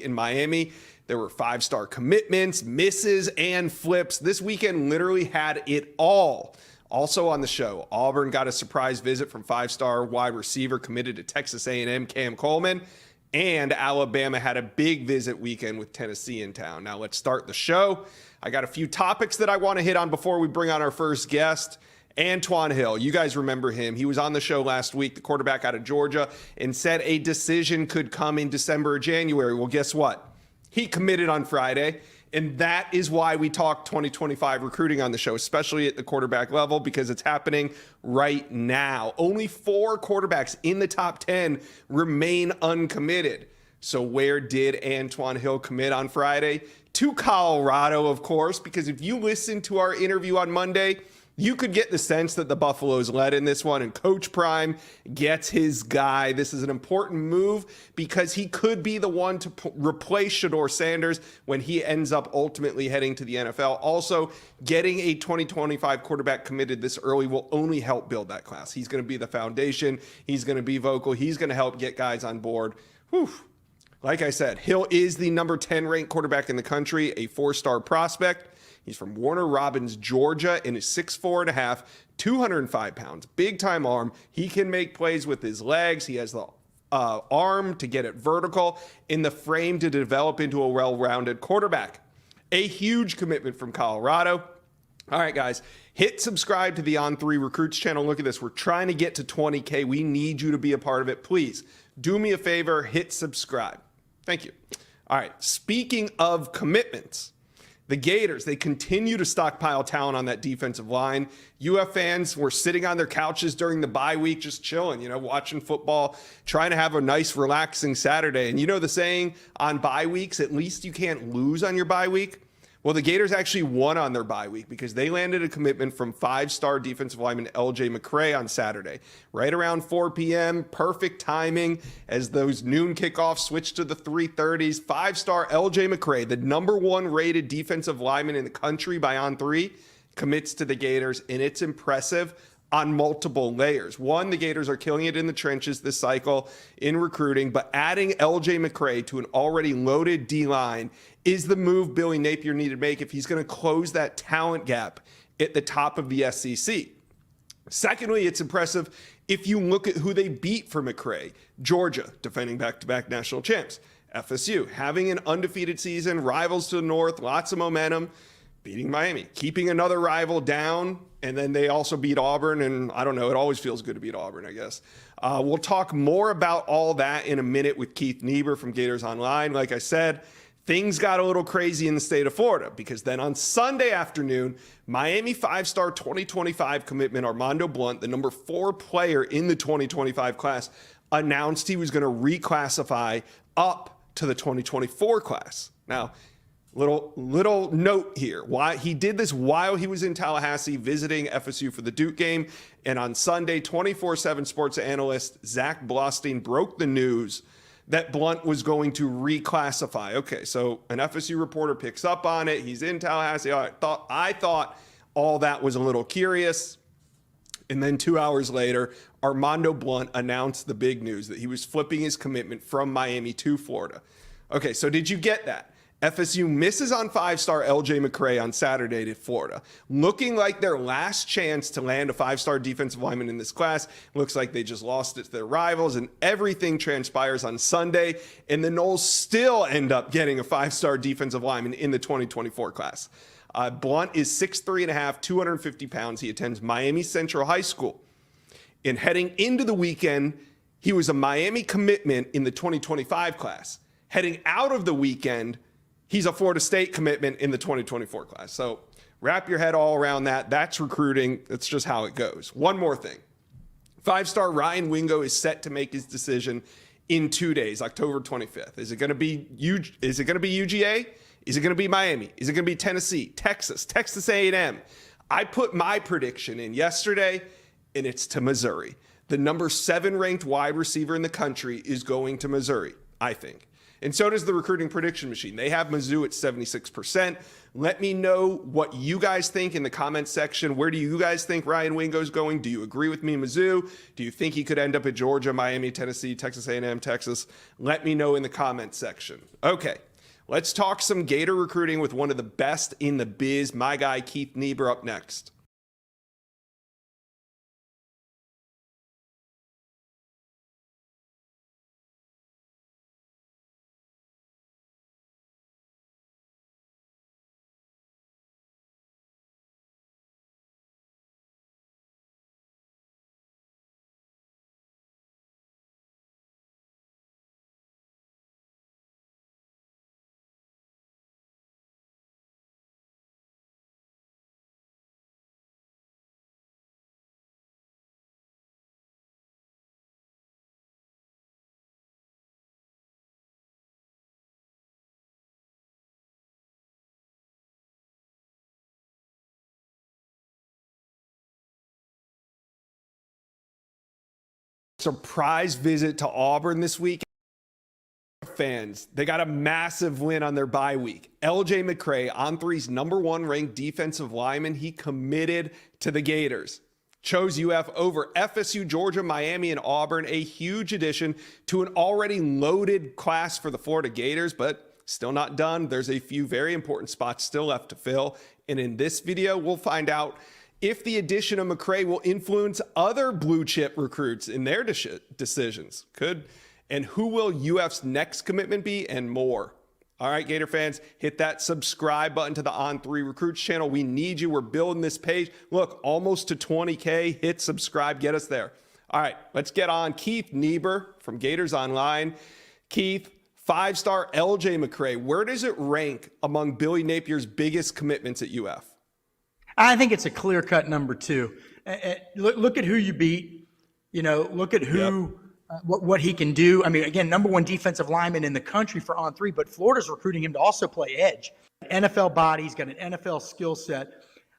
in Miami. There were 5-star commitments, misses, and flips. This weekend literally had it all. Also on the show, Auburn got a surprise visit from 5-star wide receiver committed to Texas A&M, Cam Coleman, and Alabama had a big visit weekend with Tennessee in town. Now let's start the show. I got a few topics that I want to hit on before we bring on our first guest. Antoine Hill, you guys remember him. He was on the show last week, the quarterback out of Georgia, and said a decision could come in December or January. Well, guess what? He committed on Friday, and that is why we talk 2025 recruiting on the show, especially at the quarterback level, because it's happening right now. Only 4 quarterbacks in the top 10 remain uncommitted. So where did Antoine Hill commit on Friday? To Colorado, of course, because if you listen to our interview on Monday, you could get the sense that the Buffaloes led in this one, and Coach Prime gets his guy. This is an important move because he could be the one to replace Shedeur Sanders when he ends up ultimately heading to the NFL. Also, getting a 2025 quarterback committed this early will only help build that class. He's going to be the foundation. He's going to be vocal. He's going to help get guys on board. Whew. Like I said, Hill is the number 10 ranked quarterback in the country, a 4-star prospect. He's from Warner Robins, Georgia, and is 6'4.5", 205 pounds. Big-time arm. He can make plays with his legs. He has the arm to get it vertical and the frame to develop into a well-rounded quarterback. A huge commitment from Colorado. All right, guys, hit subscribe to the On3 Recruits channel. Look at this. We're trying to get to 20K. We need you to be a part of it. Please do me a favor. Hit subscribe. Thank you. All right, speaking of commitments, the Gators, they continue to stockpile talent on that defensive line. UF fans were sitting on their couches during the bye week, just chilling, watching football, trying to have a nice, relaxing Saturday. And you know the saying, on bye weeks, at least you can't lose on your bye week? Well, the Gators actually won on their bye week because they landed a commitment from 5-star defensive lineman LJ McCrae on Saturday. Right around 4 p.m., perfect timing as those noon kickoffs switched to the 3:30s. 5-star LJ McCrae, the number 1 rated defensive lineman in the country by On3, commits to the Gators, and it's impressive on multiple layers. One, the Gators are killing it in the trenches this cycle in recruiting, but adding LJ McCrae to an already loaded D-line is the move Billy Napier needed to make if he's going to close that talent gap at the top of the SEC. Secondly, it's impressive if you look at who they beat for McCrae. Georgia, defending back-to-back national champs. FSU, having an undefeated season, rivals to the north, lots of momentum. Beating Miami, keeping another rival down, and then they also beat Auburn, and I don't know, it always feels good to beat Auburn, I guess. We'll talk more about all that in a minute with Keith Niebuhr from Gators Online. Like I said, things got a little crazy in the state of Florida because then on Sunday afternoon, Miami 5-star 2025 commitment Armando Blunt, the number 4 player in the 2025 class, announced he was going to reclassify up to the 2024 class. Now, Little note here. Why he did this while he was in Tallahassee visiting FSU for the Duke game. And on Sunday, 24/7 sports analyst Zach Blostein broke the news that Blunt was going to reclassify. Okay, so an FSU reporter picks up on it. He's in Tallahassee. I thought all that was a little curious. And then 2 hours later, Armando Blunt announced the big news that he was flipping his commitment from Miami to Florida. Okay, so did you get that? FSU misses on 5-star LJ McCrae on Saturday to Florida. Looking like their last chance to land a 5-star defensive lineman in this class. Looks like they just lost it to their rivals, and everything transpires on Sunday, and the Noles still end up getting a 5-star defensive lineman in the 2024 class. Blunt is 6'3.5", 250 pounds. He attends Miami Central High School. And heading into the weekend, he was a Miami commitment in the 2025 class. Heading out of the weekend, he's a Florida State commitment in the 2024 class. So wrap your head all around that. That's recruiting. That's just how it goes. One more thing. 5-star Ryan Wingo is set to make his decision in 2 days, October 25th. Is it going to be UGA? Is it going to be Miami? Is it going to be Tennessee, Texas A&M? I put my prediction in yesterday, and it's to Missouri. The number 7 ranked wide receiver in the country is going to Missouri, I think. And so does the recruiting prediction machine. They have Mizzou at 76%. Let me know what you guys think in the comments section. Where do you guys think Ryan Wingo's going? Do you agree with me, Mizzou? Do you think he could end up at Georgia, Miami, Tennessee, Texas A&M, Texas? Let me know in the comments section. Okay, let's talk some Gator recruiting with one of the best in the biz. My guy, Keith Niebuhr, up next. Surprise visit to Auburn this week. Fans, they got a massive win on their bye week. LJ McCrae, On3's #1 ranked defensive lineman, he committed to the Gators. Chose UF over FSU, Georgia, Miami, and Auburn. A huge addition to an already loaded class for the Florida Gators, but still not done. There's a few very important spots still left to fill. And in this video, we'll find out if the addition of McCrae will influence other blue chip recruits in their decisions. And who will UF's next commitment be, and more. All right, Gator fans, hit that subscribe button to the On3 Recruits channel. We need you. We're building this page. Look, almost to 20K. Hit subscribe. Get us there. All right, let's get on. Keith Niebuhr from Gators Online. Keith, 5-star LJ McCrae. Where does it rank among Billy Napier's biggest commitments at UF? I think it's a clear-cut #2. Look at who you beat. You know, look at who, what he can do. I mean, again, #1 defensive lineman in the country for On3, but Florida's recruiting him to also play edge. NFL body, he's got an NFL skill set.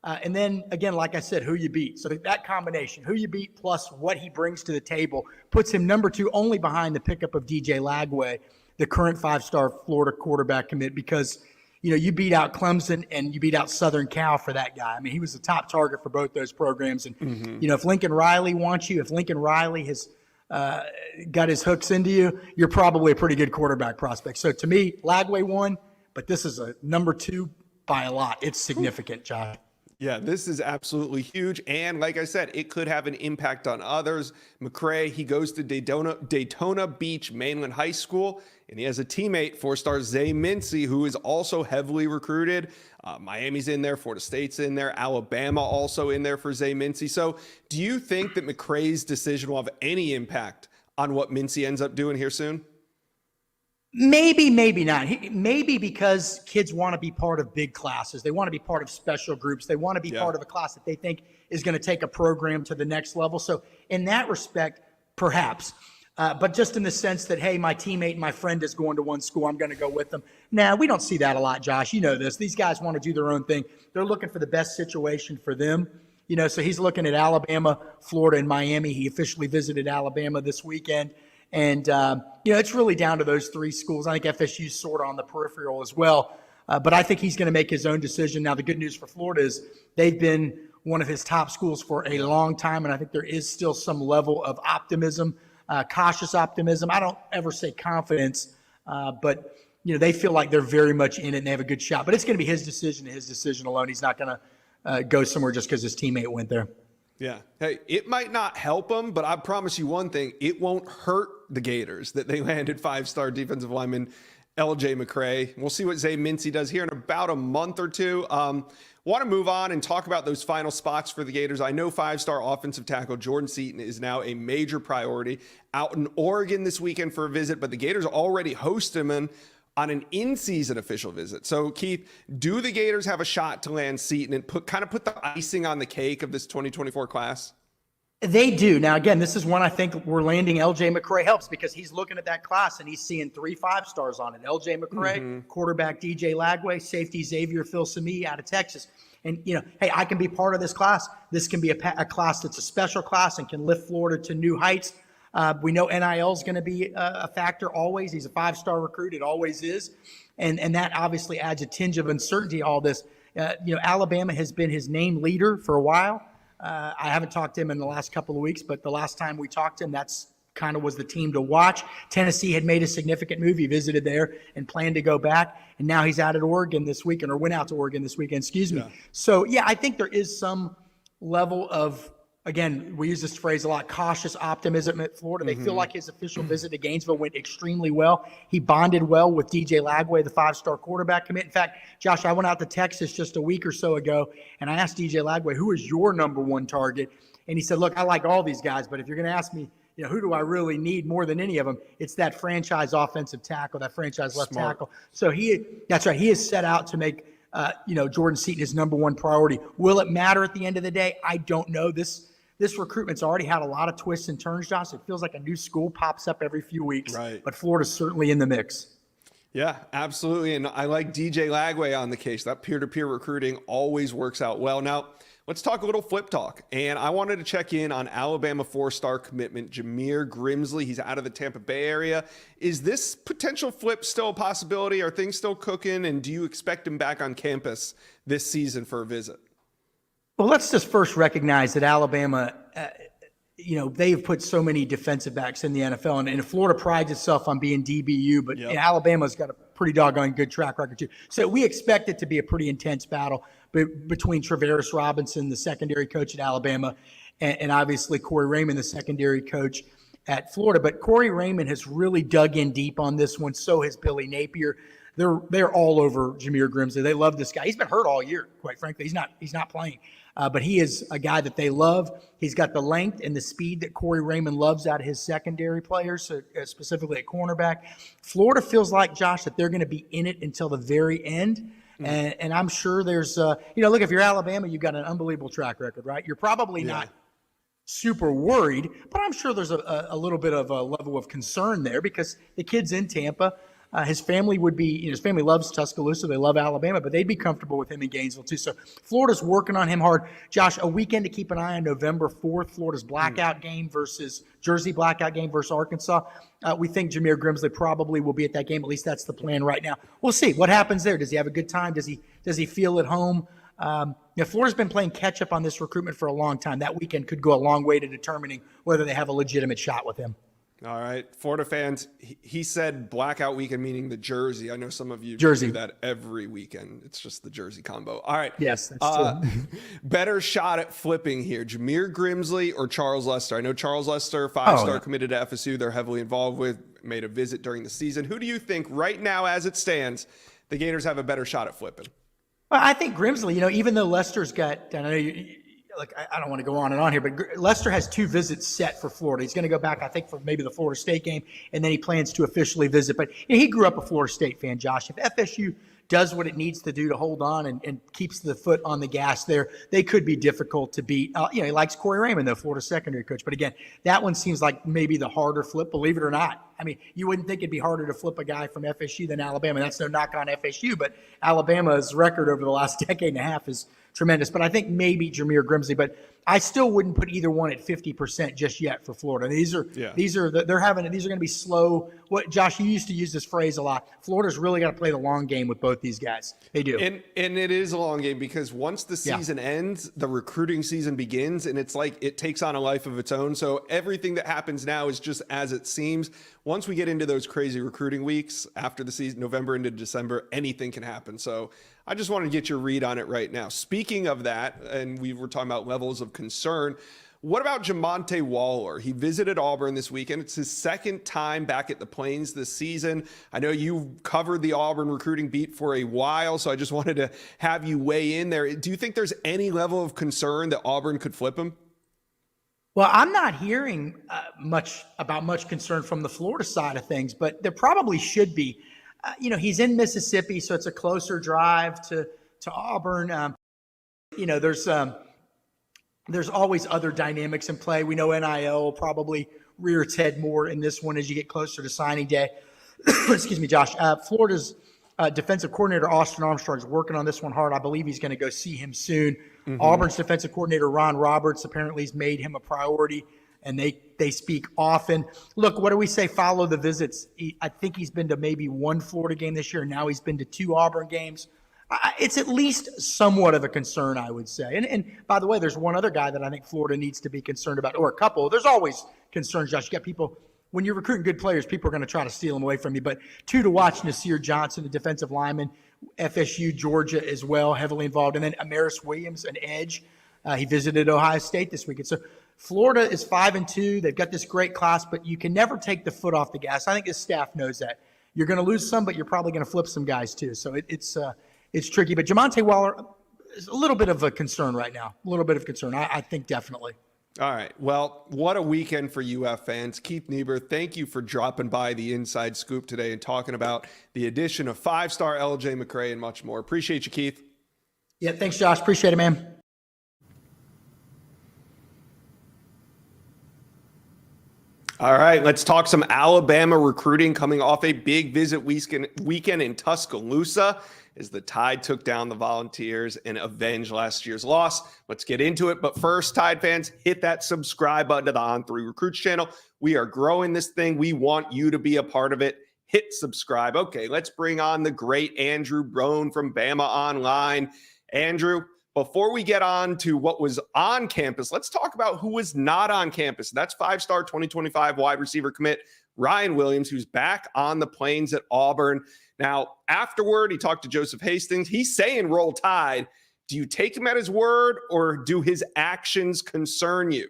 And then, again, like I said, who you beat. So that combination, who you beat plus what he brings to the table, puts him #2 only behind the pickup of DJ Lagway, the current 5-star Florida quarterback commit, because – you know, you beat out Clemson and you beat out Southern Cal for that guy. I mean, he was the top target for both those programs. And, you know, if Lincoln Riley wants you, if Lincoln Riley has got his hooks into you, you're probably a pretty good quarterback prospect. So to me, Lagway won, but this is a #2 by a lot. It's significant, Josh. Yeah, this is absolutely huge. And like I said, it could have an impact on others. McCrae, he goes to Daytona Beach Mainland High School, and he has a teammate, 4-star Zay Mincy, who is also heavily recruited. Miami's in there, Florida State's in there, Alabama also in there for Zay Mincy. So do you think that McCrae's decision will have any impact on what Mincy ends up doing here soon? Maybe, maybe not. Maybe because kids want to be part of big classes. They want to be part of special groups. They want to be part of a class that they think is going to take a program to the next level. So in that respect, perhaps. But just in the sense that, hey, my teammate, my friend is going to one school, I'm going to go with them. Nah, we don't see that a lot, Josh. You know this. These guys want to do their own thing. They're looking for the best situation for them. You know, so he's looking at Alabama, Florida, and Miami. He officially visited Alabama this weekend. And, you know, it's really down to those 3 schools. I think FSU's sort of on the peripheral as well. But I think he's going to make his own decision. Now, the good news for Florida is they've been one of his top schools for a long time. And I think there is still some level of optimism, cautious optimism. I don't ever say confidence, but, you know, they feel like they're very much in it and they have a good shot. But it's going to be his decision and his decision alone. He's not going to go somewhere just because his teammate went there. Yeah. Hey, it might not help them, but I promise you one thing, it won't hurt the Gators that they landed 5-star defensive lineman LJ McCrae. We'll see what Zay Mincy does here in about a month or two. Want to move on and talk about those final spots for the Gators. I know 5-star offensive tackle Jordan Seaton is now a major priority out in Oregon this weekend for a visit, but the Gators already host him on an in-season official visit. So, Keith, do the Gators have a shot to land Seaton and put the icing on the cake of this 2024 class? They do. Now, again, this is one I think we're landing LJ McCrae helps because he's looking at that class and he's seeing 3 5-stars on it. LJ McCrae, quarterback DJ Lagway, safety Xavier Filsaime out of Texas. And, you know, hey, I can be part of this class. This can be a class that's a special class and can lift Florida to new heights. We know NIL is going to be a factor always. He's a 5-star recruit. It always is. And that obviously adds a tinge of uncertainty to all this. Alabama has been his name leader for a while. I haven't talked to him in the last couple of weeks, but the last time we talked to him, that's kind of was the team to watch. Tennessee had made a significant move. He visited there and planned to go back. And now he's out at Oregon this weekend, or went out to Oregon this weekend, excuse me. Yeah. So, yeah, I think there is some level of, again, we use this phrase a lot, cautious optimism at Florida. They feel like his official visit to Gainesville went extremely well. He bonded well with DJ Lagway, the 5-star quarterback commit. In fact, Josh, I went out to Texas just a week or so ago, and I asked DJ Lagway, who is your number one target? And he said, look, I like all these guys, but if you're going to ask me, who do I really need more than any of them? It's that franchise offensive tackle, that franchise left tackle. So that's right. He is set out to make, Jordan Seaton his number one priority. Will it matter at the end of the day? I don't know. This recruitment's already had a lot of twists and turns, Josh. It feels like a new school pops up every few weeks. Right. But Florida's certainly in the mix. Yeah, absolutely. And I like DJ Lagway on the case. That peer-to-peer recruiting always works out well. Now, let's talk a little flip talk. And I wanted to check in on Alabama 4-star commitment, Jameer Grimsley. He's out of the Tampa Bay area. Is this potential flip still a possibility? Are things still cooking? And do you expect him back on campus this season for a visit? Well, let's just first recognize that Alabama, they've put so many defensive backs in the NFL, and Florida prides itself on being DBU, but Alabama's got a pretty doggone good track record too. So we expect it to be a pretty intense battle between Travaris Robinson, the secondary coach at Alabama, and obviously Corey Raymond, the secondary coach at Florida. But Corey Raymond has really dug in deep on this one. So has Billy Napier. They're all over Jameer Grimsley. They love this guy. He's been hurt all year, quite frankly. He's not playing. But he is a guy that they love. He's got the length and the speed that Corey Raymond loves out of his secondary players, specifically at cornerback. Florida feels like, Josh, that they're going to be in it until the very end. And I'm sure there's, look, if you're Alabama, you've got an unbelievable track record, right? You're probably not super worried, but I'm sure there's a little bit of a level of concern there because the kid's in Tampa. His family would be, his family loves Tuscaloosa. They love Alabama, but they'd be comfortable with him in Gainesville too. So Florida's working on him hard. Josh, a weekend to keep an eye on, November 4th, Florida's blackout game versus Jersey blackout game versus Arkansas. We think Jameer Grimsley probably will be at that game. At least that's the plan right now. We'll see what happens there. Does he have a good time? Does he feel at home? Florida's been playing catch up on this recruitment for a long time. That weekend could go a long way to determining whether they have a legitimate shot with him. All right, Florida fans, he said blackout weekend, meaning the jersey. I know some of you Jersey. do that every weekend. It's just the jersey combo. All right. Yes, that's true. Better shot at flipping here, Jameer Grimsley or Charles Lester? I know Charles Lester, 5-star committed to FSU. They're heavily involved with, made a visit during the season. Who do you think right now, as it stands, the Gators have a better shot at flipping? Well, I think Grimsley, even though Lester's got, I know I don't want to go on and on here, but Lester has 2 visits set for Florida. He's going to go back, I think, for maybe the Florida State game, and then he plans to officially visit. But he grew up a Florida State fan, Josh. If FSU does what it needs to do to hold on and keeps the foot on the gas there, they could be difficult to beat. He likes Corey Raymond, the Florida secondary coach. But again, that one seems like maybe the harder flip, believe it or not. I mean, you wouldn't think it'd be harder to flip a guy from FSU than Alabama. That's no knock on FSU, but Alabama's record over the last decade and a half is tremendous. But I think maybe Jameer Grimsley, but I still wouldn't put either one at 50% just yet for Florida. These are going to be slow. What, Josh, you used to use this phrase a lot. Florida's really got to play the long game with both these guys. They do. And it is a long game because once the season ends, the recruiting season begins, and it's like it takes on a life of its own. So everything that happens now is just as it seems. Once we get into those crazy recruiting weeks after the season, November into December, anything can happen. So I just want to get your read on it right now. Speaking of that, and we were talking about levels of concern, what about Jamonte Waller? He visited Auburn this weekend. It's his second time back at the Plains this season. I know you've covered the Auburn recruiting beat for a while, so I just wanted to have you weigh in there. Do you think there's any level of concern that Auburn could flip him? Well, I'm not hearing much concern from the Florida side of things, but there probably should be. He's in Mississippi, so it's a closer drive to Auburn. There's always other dynamics in play. We know NIL will probably rear its head more in this one as you get closer to signing day. Excuse me, Josh. Florida's defensive coordinator, Austin Armstrong, is working on this one hard. I believe he's going to go see him soon. Auburn's defensive coordinator, Ron Roberts, apparently has made him a priority, and they They speak often. Look, what do we say? Follow the visits. I think he's been to maybe one Florida game this year. Now he's been to 2 Auburn games. It's at least somewhat of a concern, I would say. And by the way, there's one other guy that I think Florida needs to be concerned about, or a couple. There's always concerns, Josh. You got people, when you're recruiting good players, people are going to try to steal them away from you. But 2 to watch, Nasir Johnson, the defensive lineman, FSU, Georgia as well, heavily involved. And then Amaris Williams, an edge. He visited Ohio State this weekend. So Florida is 5-2. They've got this great class, but you can never take the foot off the gas. I think this staff knows that. You're going to lose some, but you're probably going to flip some guys too. So it's tricky. But Jamonte Waller is a little bit of a concern right now. A little bit of concern. I think definitely. All right. Well, what a weekend for UF fans. Keith Niebuhr, thank you for dropping by the Inside Scoop today and talking about the addition of 5-star LJ McCrae and much more. Appreciate you, Keith. Yeah, thanks, Josh. Appreciate it, man. All right, let's talk some Alabama recruiting coming off a big visit weekend in Tuscaloosa as the Tide took down the Volunteers and avenged last year's loss. Let's get into it. But first, Tide fans, hit that subscribe button to the On3 Recruits channel. We are growing this thing. We want you to be a part of it. Hit subscribe. Okay, let's bring on the great Andrew Brown from Bama Online. Andrew, before we get on to what was on campus, let's talk about who was not on campus. That's 5-star 2025 wide receiver commit Ryan Williams, who's back on the plains at Auburn. Now, afterward, he talked to Joseph Hastings. He's saying roll Tide. Do you take him at his word, or do his actions concern you?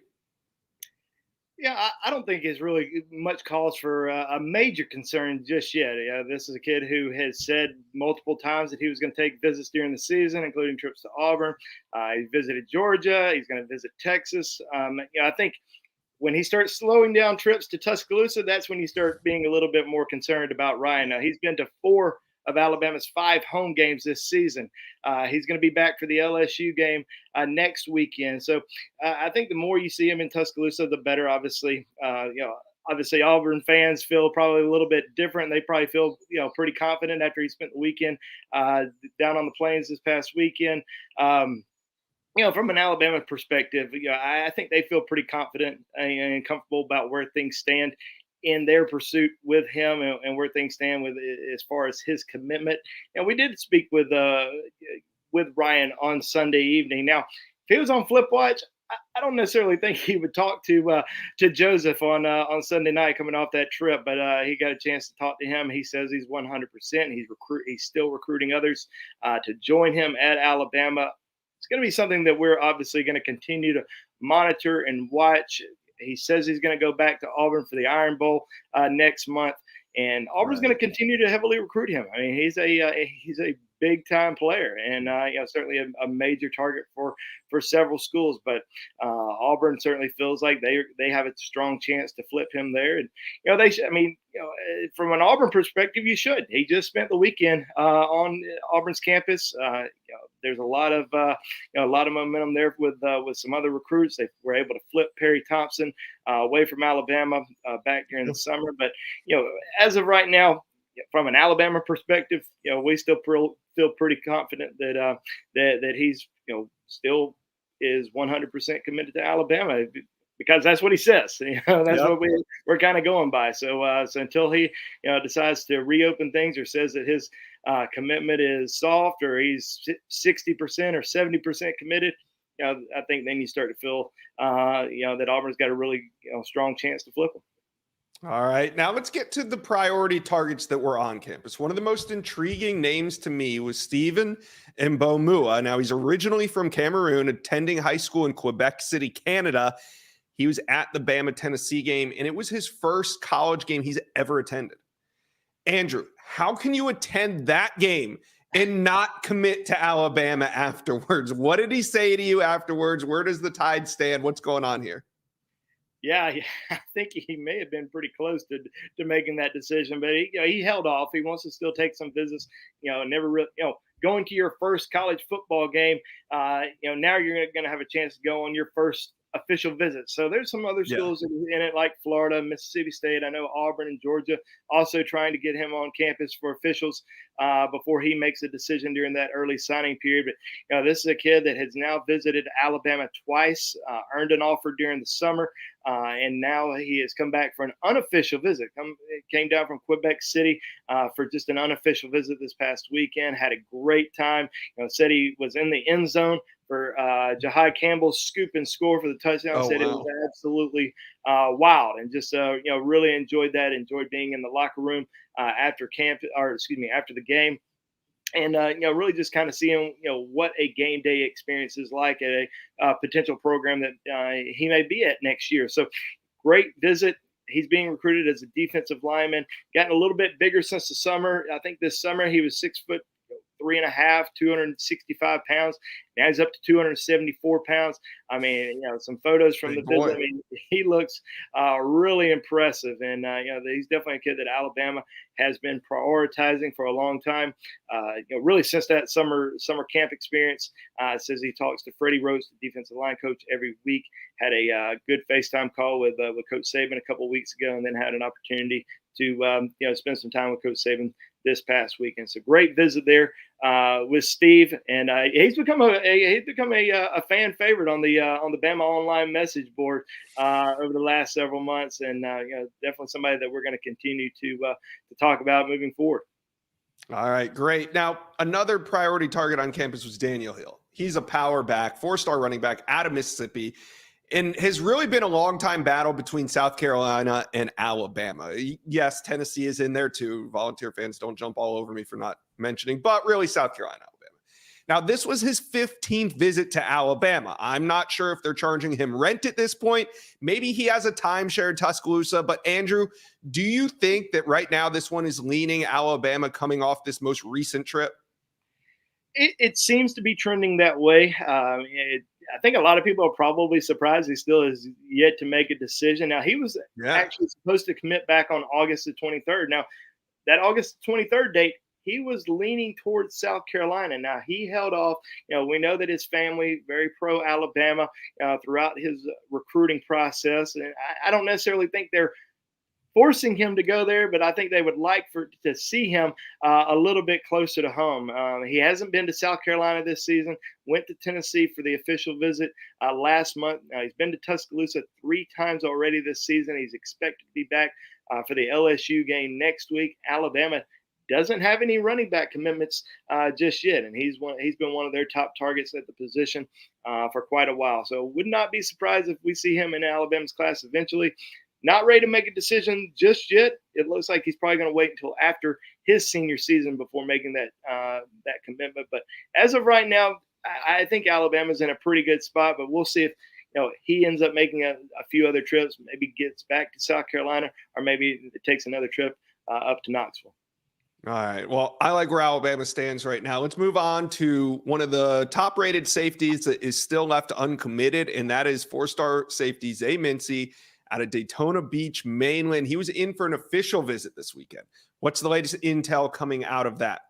Yeah, I don't think it's really much cause for a major concern just yet. This is a kid who has said multiple times that he was going to take visits during the season, including trips to Auburn. He visited Georgia. He's going to visit Texas. I think when he starts slowing down trips to Tuscaloosa, that's when you start being a little bit more concerned about Ryan. Now, he's been to 4 of Alabama's 5 home games this season. He's going to be back for the LSU game next weekend. So I think the more you see him in Tuscaloosa, the better. Obviously, obviously Auburn fans feel probably a little bit different. They probably feel pretty confident after he spent the weekend down on the plains this past weekend. From an Alabama perspective, I think they feel pretty confident and comfortable about where things stand in their pursuit with him and where things stand with as far as his commitment. And we did speak with Ryan on Sunday evening. Now, if he was on Flip Watch, I don't necessarily think he would talk to Joseph on Sunday night coming off that trip, but he got a chance to talk to him. He says he's 100%. He's still recruiting others to join him at Alabama. It's going to be something that we're obviously going to continue to monitor and watch. He says he's going to go back to Auburn for the Iron Bowl next month, and Auburn's going to continue to heavily recruit him. I mean, he's a big time player, and certainly a major target for several schools. But Auburn certainly feels like they have a strong chance to flip him there. And from an Auburn perspective, you should. He just spent the weekend on Auburn's campus. There's a lot of momentum there with some other recruits. They were able to flip Perry Thompson away from Alabama back during the summer. But as of right now, from an Alabama perspective, we still feel pretty confident that he's still is 100% committed to Alabama, because that's what he says. That's what we're kind of going by. So until he decides to reopen things or says that his commitment is soft or he's 60% or 70% committed, I think then you start to feel that Auburn's got a really strong chance to flip him. All right, now let's get to the priority targets that were on campus. One of the most intriguing names to me was Stephen Mbomua. Now, he's originally from Cameroon, attending high school in Quebec City, Canada. He was at the Bama-Tennessee game, and it was his first college game he's ever attended. Andrew, how can you attend that game and not commit to Alabama afterwards? What did he say to you afterwards? Where does the Tide stand? What's going on here? Yeah, I think he may have been pretty close to making that decision, but he held off. He wants to still take some visits. Never really, going to your first college football game. Now you're going to have a chance to go on your first official visits. So there's some other schools in it, like Florida, Mississippi State. I know Auburn and Georgia also trying to get him on campus for officials before he makes a decision during that early signing period. But this is a kid that has now visited Alabama twice, earned an offer during the summer, and now he has come back for an unofficial visit. Came down from Quebec City for just an unofficial visit this past weekend. Had a great time. Said he was in the end zone for Jahai Campbell's scoop and score for the touchdown. Said it was absolutely wild, and just really enjoyed that. Enjoyed being in the locker room after the game, and really just kind of seeing what a game day experience is like at a potential program that he may be at next year. So great visit. He's being recruited as a defensive lineman. Gotten a little bit bigger since the summer. I think this summer he was 6'3.5", 265 pounds. Now he's up to 274 pounds. I mean, some photos from the visit. I mean, he looks really impressive, and he's definitely a kid that Alabama has been prioritizing for a long time. Really since that summer camp experience. Says he talks to Freddie Rhodes, the defensive line coach, every week. Had a good FaceTime call with Coach Saban a couple of weeks ago, and then had an opportunity to spend some time with Coach Saban this past weekend. So great visit there with Steve, and he's become a fan favorite on the Bama Online message board over the last several months, and definitely somebody that we're going to continue to talk about moving forward. All right, great. Now, another priority target on campus was Daniel Hill. He's a power back, 4-star running back out of Mississippi, and has really been a long-time battle between South Carolina and Alabama. Yes, Tennessee is in there too. Volunteer fans, don't jump all over me for not mentioning, but really South Carolina, Alabama. Now, this was his 15th visit to Alabama. I'm not sure if they're charging him rent at this point. Maybe he has a timeshare in Tuscaloosa. But Andrew, do you think that right now this one is leaning Alabama coming off this most recent trip? It seems to be trending that way. I think a lot of people are probably surprised he still has yet to make a decision. Now, he was actually supposed to commit back on August the 23rd. Now, that August 23rd date, he was leaning towards South Carolina. Now, he held off. We know that his family very pro-Alabama throughout his recruiting process. And I don't necessarily think they're forcing him to go there, but I think they would like to see him a little bit closer to home. He hasn't been to South Carolina this season, went to Tennessee for the official visit last month. He's been to Tuscaloosa 3 times already this season. He's expected to be back for the LSU game next week. Alabama doesn't have any running back commitments just yet, and he's been one of their top targets at the position for quite a while. So would not be surprised if we see him in Alabama's class eventually. Not ready to make a decision just yet. It looks like he's probably going to wait until after his senior season before making that commitment. But as of right now, I think Alabama's in a pretty good spot. But we'll see if he ends up making a few other trips, maybe gets back to South Carolina, or maybe it takes another trip up to Knoxville. All right. Well, I like where Alabama stands right now. Let's move on to one of the top-rated safeties that is still left uncommitted, and that is 4-star safety Zay Mincy out of Daytona Beach, Mainland. He was in for an official visit this weekend. What's the latest intel coming out of that?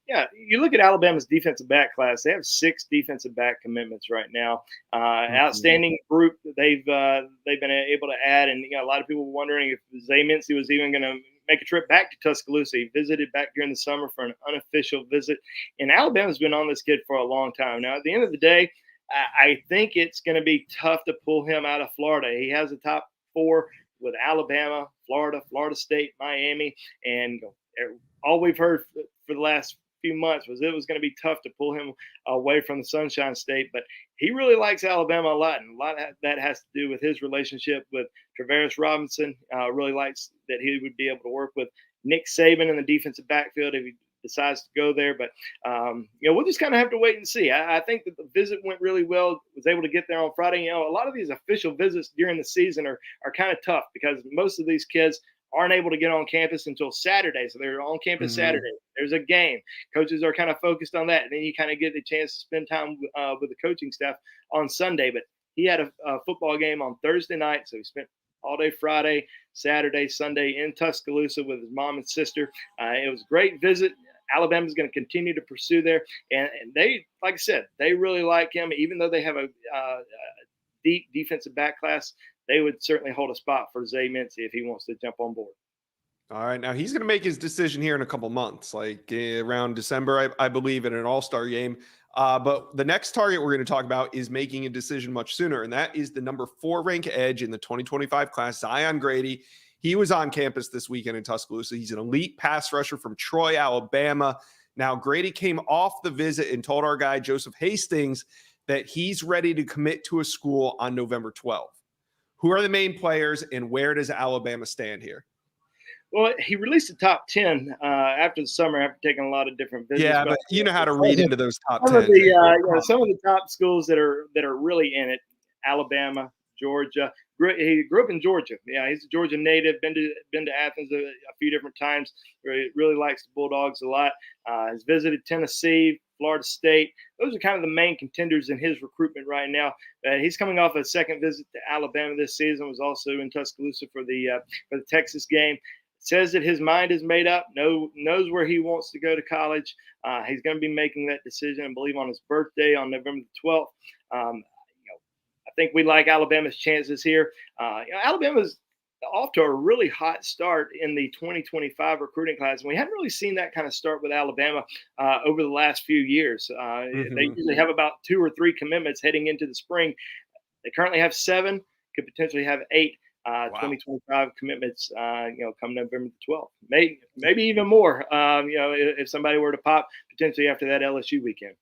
Yeah, you look at Alabama's defensive back class. They have 6 defensive back commitments right now. Outstanding group that they've been able to add. And a lot of people were wondering if Zay Mincy was even going to make a trip back to Tuscaloosa. He visited back during the summer for an unofficial visit. And Alabama's been on this kid for a long time. Now, at the end of the day, I think it's going to be tough to pull him out of Florida. He has a top 4 with Alabama, Florida, Florida State, Miami, and all we've heard for the last few months was it was going to be tough to pull him away from the Sunshine State. But he really likes Alabama a lot, and a lot of that has to do with his relationship with Travaris Robinson. Really likes that he would be able to work with Nick Saban in the defensive backfield if he decides to go there. But we'll just kind of have to wait and see. I think that the visit went really well. Was able to get there on Friday. A lot of these official visits during the season are kind of tough because most of these kids aren't able to get on campus until Saturday. So they're on campus Saturday. There's a game. Coaches are kind of focused on that. And then you kind of get the chance to spend time with the coaching staff on Sunday. But he had a football game on Thursday night. So he spent all day Friday, Saturday, Sunday in Tuscaloosa with his mom and sister. It was a great visit. Alabama's going to continue to pursue there. And they, like I said, they really like him, even though they have a deep defensive back class, they would certainly hold a spot for Zay Mincy if he wants to jump on board. All right. Now he's going to make his decision here in a couple months, like around December, I believe, in an all-star game. But the next target we're going to talk about is making a decision much sooner, and that is the number 4 ranked edge in the 2025 class, Zion Grady. He was on campus this weekend in Tuscaloosa. He's an elite pass rusher from Troy, Alabama. Now, Grady came off the visit and told our guy, Joseph Hastings, that he's ready to commit to a school on November 12th. Who are the main players, and where does Alabama stand here? Well, he released the top 10 after the summer, after taking a lot of different visits. Yeah, but you know how to read into those top 10. Some of the top schools that are really in it: Alabama, Georgia. He grew up in Georgia. Yeah, he's a Georgia native. Been to Athens a few different times. Really likes the Bulldogs a lot. Has visited Tennessee, Florida State. Those are kind of the main contenders in his recruitment right now. He's coming off a second visit to Alabama this season. Was also in Tuscaloosa for the Texas game. Says that his mind is made up, knows where he wants to go to college. He's going to be making that decision, I believe, on his birthday on November the 12th. I think we like Alabama's chances here. Alabama's off to a really hot start in the 2025 recruiting class, and we hadn't really seen that kind of start with Alabama over the last few years. They usually have about 2 or 3 commitments heading into the spring. They currently have 7, could potentially have 8. 2025 commitments, come November the 12th, maybe even more, if somebody were to pop potentially after that LSU weekend.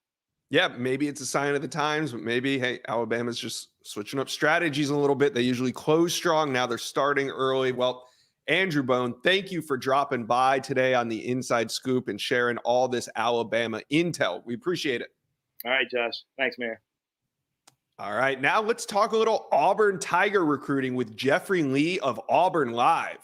Yeah, maybe it's a sign of the times, but maybe, hey, Alabama's just switching up strategies a little bit. They usually close strong. Now they're starting early. Well, Andrew Bone, thank you for dropping by today on the Inside Scoop and sharing all this Alabama intel. We appreciate it. All right, Josh. Thanks, man. All right, now let's talk a little Auburn Tiger recruiting with Jeffrey Lee of Auburn Live.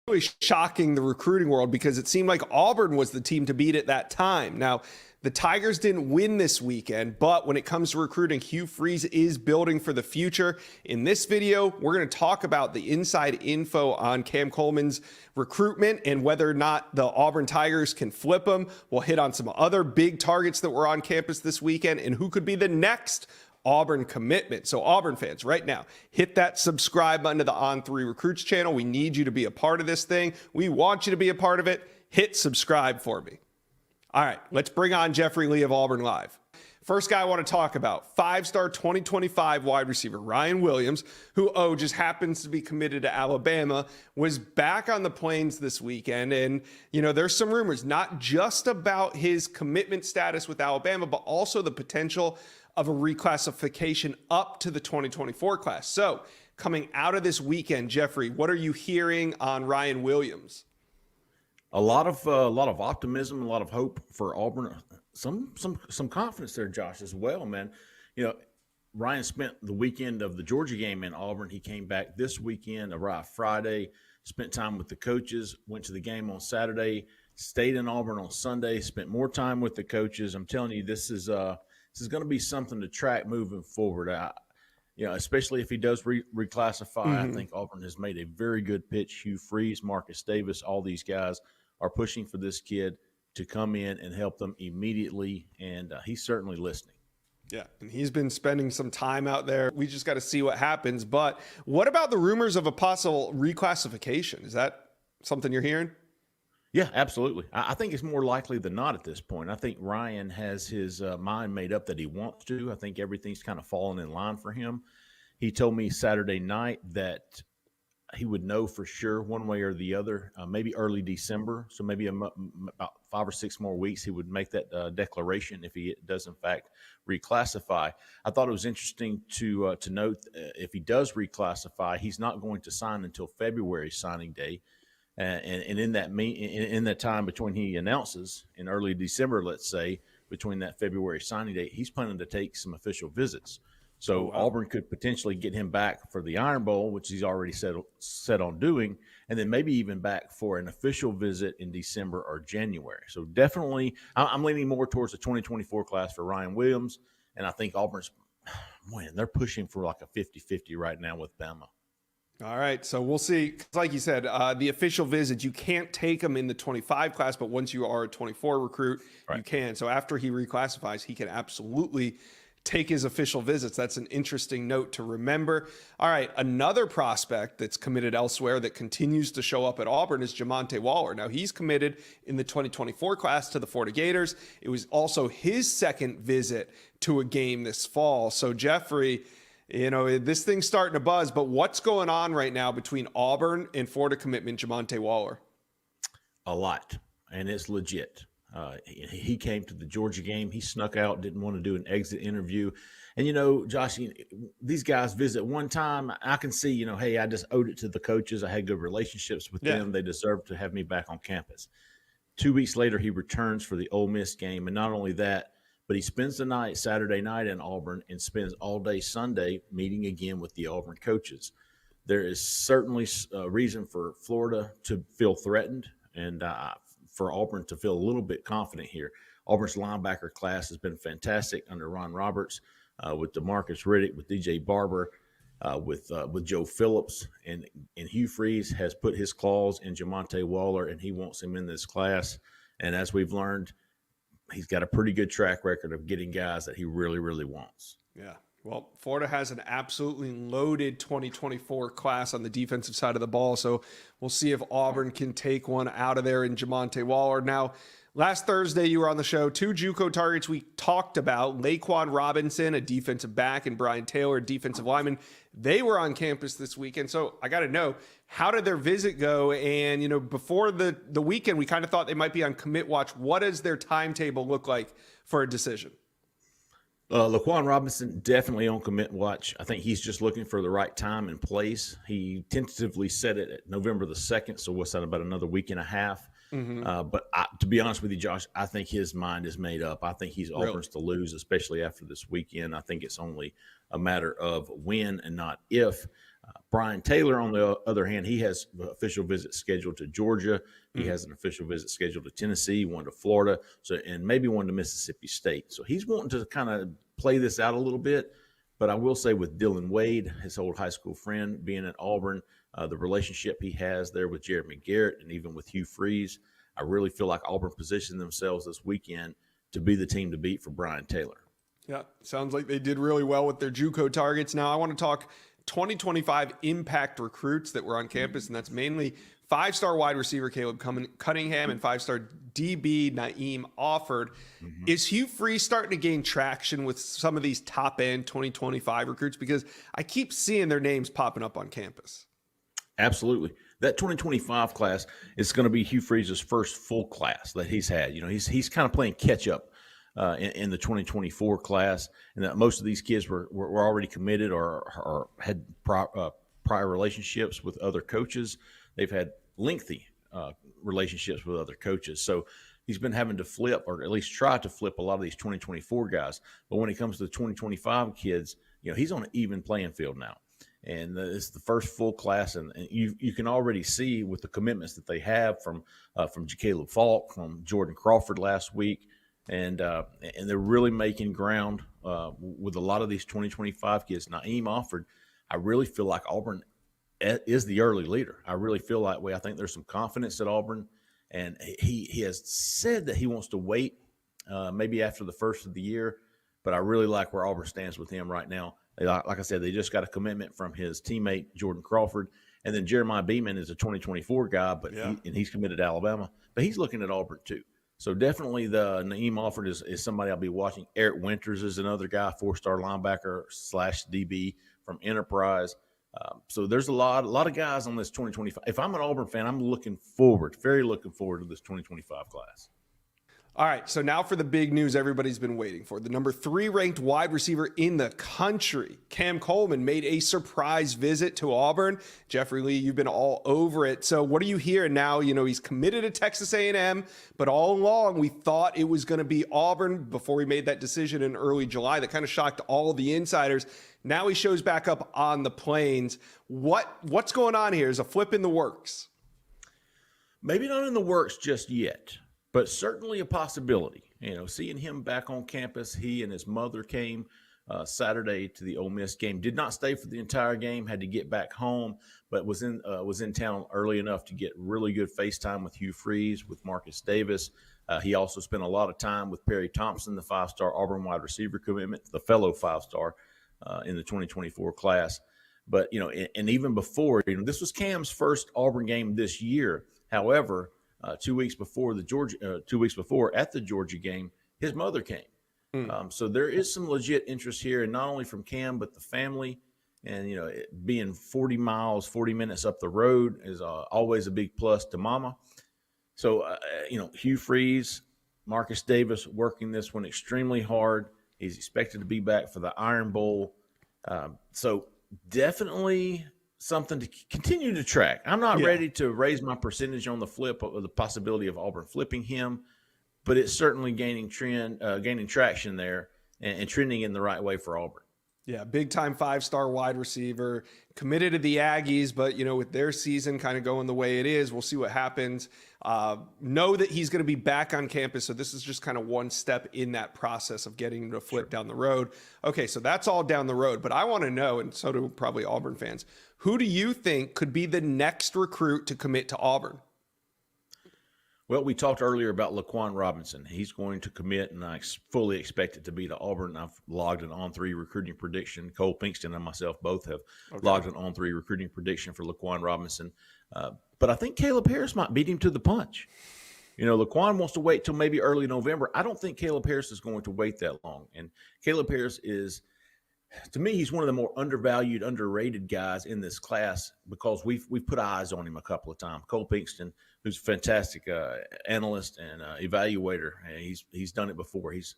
Really shocking the recruiting world because it seemed like Auburn was the team to beat at that time. Now, the Tigers didn't win this weekend, but when it comes to recruiting, Hugh Freeze is building for the future. In this video, we're going to talk about the inside info on Cam Coleman's recruitment and whether or not the Auburn Tigers can flip him. We'll hit on some other big targets that were on campus this weekend and who could be the next Auburn commitment. So Auburn fans, right now, hit that subscribe button to the On3 Recruits channel. We need you to be a part of this thing. We want you to be a part of it. Hit subscribe for me. All right, let's bring on Jeffrey Lee of Auburn Live. First guy I want to talk about, 5-star 2025 wide receiver Ryan Williams, who, just happens to be committed to Alabama, was back on the plains this weekend. And, there's some rumors, not just about his commitment status with Alabama, but also the potential of a reclassification up to the 2024 class. So coming out of this weekend, Jeffrey, what are you hearing on Ryan Williams? A lot of optimism, a lot of hope for Auburn. Some confidence there, Josh, as well, man. Ryan spent the weekend of the Georgia game in Auburn. He came back this weekend, arrived Friday, spent time with the coaches, went to the game on Saturday, stayed in Auburn on Sunday, spent more time with the coaches. I'm telling you, this is going to be something to track moving forward. Especially if he does reclassify. I think Auburn has made a very good pitch. Hugh Freeze, Marcus Davis, all these guys are pushing for this kid to come in and help them immediately, and he's certainly listening. Yeah, and he's been spending some time out there. We just got to see what happens. But what about the rumors of a possible reclassification? Is that something you're hearing? Yeah, absolutely. I think it's more likely than not at this point. I think Ryan has his mind made up that he wants to. I think everything's kind of fallen in line for him. He told me Saturday night that he would know for sure one way or the other, maybe early December. So maybe about 5 or 6 more weeks, he would make that declaration if he does, in fact, reclassify. I thought it was interesting to note if he does reclassify, he's not going to sign until February signing day. And in that time between he announces in early December, let's say, between that February signing date, he's planning to take some official visits. So Auburn could potentially get him back for the Iron Bowl, which he's already set on doing, and then maybe even back for an official visit in December or January. So definitely, I'm leaning more towards the 2024 class for Ryan Williams, and I think Auburn's, they're pushing for like a 50-50 right now with Bama. All right, so we'll see. 'Cause like you said, the official visits, you can't take them in the 25 class, but once you are a 24 recruit, Right. you can. So after he reclassifies, he can absolutely take his official visits. That's an interesting note to remember. All right, another prospect that's committed elsewhere that continues to show up at Auburn is Jamonte Waller. Now, he's committed in the 2024 class to the Florida Gators. It was also his second visit to a game this fall. So, Jeffrey, this thing's starting to buzz, but what's going on right now between Auburn and Florida commitment Jamonte Waller? A lot, and it's legit. He came to the Georgia game. He snuck out, didn't want to do an exit interview. And, Josh, these guys visit one time. I can see, hey, I just owed it to the coaches. I had good relationships with them. They deserved to have me back on campus. 2 weeks later, he returns for the Ole Miss game. And not only that, but he spends the night, Saturday night in Auburn, and spends all day Sunday meeting again with the Auburn coaches. There is certainly a reason for Florida to feel threatened and for Auburn to feel a little bit confident here. Auburn's linebacker class has been fantastic under Ron Roberts, with DeMarcus Riddick, with DJ Barber, with Joe Phillips, and Hugh Freeze has put his claws in Jamonte Waller, and he wants him in this class. And as we've learned, he's got a pretty good track record of getting guys that he really, really wants. Yeah. Well, Florida has an absolutely loaded 2024 class on the defensive side of the ball. So we'll see if Auburn can take one out of there in Jamonte Waller. Now, last Thursday, you were on the show. 2 JUCO targets we talked about, Laquan Robinson, a defensive back, and Brian Taylor, a defensive lineman. They were on campus this weekend. So I got to know, how did their visit go? And, before the weekend, we kind of thought they might be on commit watch. What does their timetable look like for a decision? Laquan Robinson definitely on commit watch. I think he's just looking for the right time and place. He tentatively set it at November the 2nd, so what's that, about another week and a half? But to be honest with you, Josh, I think his mind is made up. I think he's Auburn's to lose, especially after this weekend. I think it's only a matter of when and not if. Brian Taylor, on the other hand, he has official visits scheduled to Georgia. He has an official visit scheduled to Tennessee, one to Florida, and maybe one to Mississippi State. So he's wanting to kind of play this out a little bit. But I will say, with Dylan Wade, his old high school friend, being at Auburn, the relationship he has there with Jared McGarrett and even with Hugh Freeze, I really feel like Auburn positioned themselves this weekend to be the team to beat for Brian Taylor. Yeah, sounds like they did really well with their JUCO targets. Now I want to talk 2025 impact recruits that were on campus, and that's mainly 5-star wide receiver Caleb Cunningham and 5-star DB Naeem Offord. Is Hugh Freeze starting to gain traction with some of these top-end 2025 recruits? Because I keep seeing their names popping up on campus. Absolutely. That 2025 class is going to be Hugh Freeze's first full class that he's had. He's kind of playing catch-up in the 2024 class, and that most of these kids were already committed or had prior relationships with other coaches. They've had lengthy relationships with other coaches. So he's been having to flip, or at least try to flip, a lot of these 2024 guys. But when it comes to the 2025 kids, he's on an even playing field now. And it's the first full class, and you can already see with the commitments that they have from Caleb Falk, from Jordan Crawford last week, and they're really making ground with a lot of these 2025 kids. Naeem Offord, I really feel like Auburn is the early leader. I really feel that way. I think there's some confidence at Auburn, and he has said that he wants to wait maybe after the first of the year, but I really like where Auburn stands with him right now. Like I said, they just got a commitment from his teammate Jordan Crawford, and then Jeremiah Beeman is a 2024 guy, but he's committed to Alabama, but he's looking at Auburn too. So definitely the Naeem Offord is somebody I'll be watching. Eric Winters is another guy, 4-star linebacker / DB from Enterprise. So there's a lot of guys on this 2025. If I'm an Auburn fan, I'm very looking forward to this 2025 class. All right, so now for the big news everybody's been waiting for. The number 3 ranked wide receiver in the country, Cam Coleman, made a surprise visit to Auburn. Jeffrey Lee, you've been all over it. So what are you hearing now? He's committed to Texas A&M, but all along we thought it was going to be Auburn before he made that decision in early July. That kind of shocked all the insiders. Now he shows back up on the Plains. What's going on here? Is a flip in the works? Maybe not in the works just yet, but certainly a possibility. Seeing him back on campus, he and his mother came Saturday to the Ole Miss game. Did not stay for the entire game. Had to get back home, but was in town early enough to get really good FaceTime with Hugh Freeze, with Marcus Davis. He also spent a lot of time with Perry Thompson, the 5-star Auburn wide receiver commitment, the fellow 5-star in the 2024 class. But, and even before, this was Cam's first Auburn game this year. However, 2 weeks before at the Georgia game, his mother came. So there is some legit interest here, and not only from Cam, but the family. And, being 40 minutes up the road is always a big plus to mama. So, Hugh Freeze, Marcus Davis working this one extremely hard. He's expected to be back for the Iron Bowl. So definitely something to continue to track. I'm not ready to raise my percentage on the flip of the possibility of Auburn flipping him, but it's certainly gaining traction there and trending in the right way for Auburn. Yeah, big time 5-star wide receiver, committed to the Aggies, but with their season kind of going the way it is, we'll see what happens. Know that he's going to be back on campus, so this is just kind of one step in that process of getting him to flip down the road. Okay, so that's all down the road, but I want to know, and so do probably Auburn fans, who do you think could be the next recruit to commit to Auburn? Well, we talked earlier about Laquan Robinson. He's going to commit, and I fully expect it to be to Auburn. I've logged an on-3 recruiting prediction. Cole Pinkston and myself both have logged an on-3 recruiting prediction for Laquan Robinson. But I think Caleb Harris might beat him to the punch. Laquan wants to wait till maybe early November. I don't think Caleb Harris is going to wait that long. And Caleb Harris is, to me, he's one of the more undervalued, underrated guys in this class because we've put eyes on him a couple of times. Cole Pinkston, who's a fantastic analyst and evaluator, and he's done it before. He's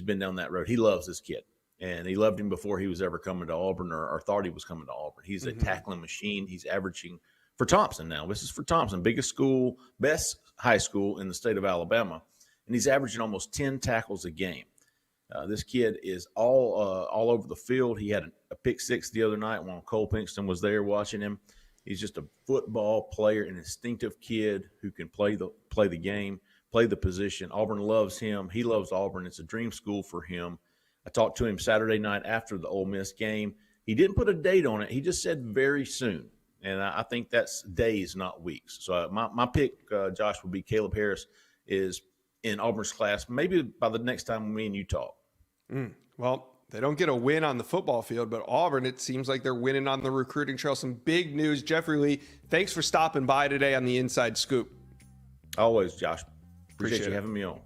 been down that road. He loves this kid, and he loved him before he was ever coming to Auburn or thought he was coming to Auburn. He's a tackling machine. He's averaging for Thompson now. This is for Thompson, biggest school, best high school in the state of Alabama, and he's averaging almost 10 tackles a game. This kid is all over the field. He had a pick six the other night while Cole Pinkston was there watching him. He's just a football player, an instinctive kid who can play the game, play the position. Auburn loves him. He loves Auburn. It's a dream school for him. I talked to him Saturday night after the Ole Miss game. He didn't put a date on it. He just said very soon. And I think that's days, not weeks. So my pick, Josh, would be Caleb Harris is in Auburn's class maybe by the next time me and you talk. Well, they don't get a win on the football field, but Auburn, it seems like they're winning on the recruiting trail. Some big news. Jeffrey Lee, thanks for stopping by today on the Inside Scoop. Always, Josh. Appreciate you having me on.